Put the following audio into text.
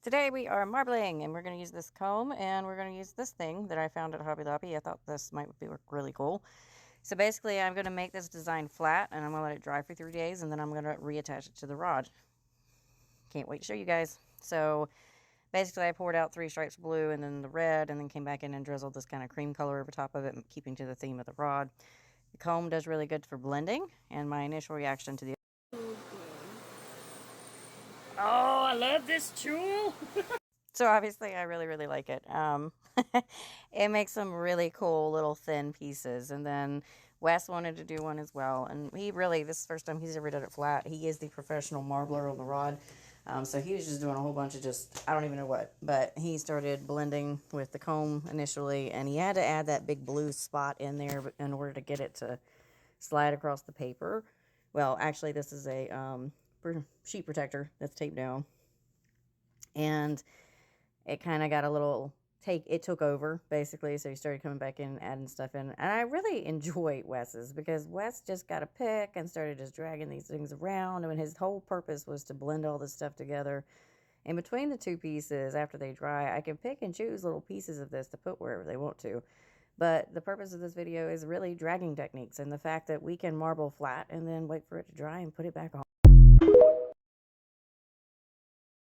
Today we are marbling, and we're going to use this comb, and we're going to use this thing that I found at Hobby Lobby. I thought this might be really cool. So basically I'm going to make this design flat, and I'm going to let it dry for 3 days, and then I'm going to reattach it to the rod. Can't wait to show you guys. So basically I poured out 3 stripes of blue and then the red, and then came back in and drizzled this kind of cream color over top of it, keeping to the theme of the rod. The comb does really good for blending, and my initial reaction to the Oh, I love this tool. So obviously I really like it. It makes some really cool little thin pieces. And then Wes wanted to do one as well. And he really, this is the first time he's ever done it flat. He is the professional marbler on the rod. So he was just doing a whole bunch of I don't even know what. But he started blending with the comb initially. And he had to add that big blue spot in there in order to get it to slide across the paper. Well, actually this is a sheet protector that's taped down. And it kind of got a little it took over basically, so he started coming back in, adding stuff in, and I really enjoy Wes's because Wes just got a pick and started just dragging these things around. I mean, his whole purpose was to blend all this stuff together. And between the 2 pieces, after they dry, I can pick and choose little pieces of this to put wherever they want to. But the purpose of this video is really dragging techniques and the fact that we can marble flat and then wait for it to dry and put it back on.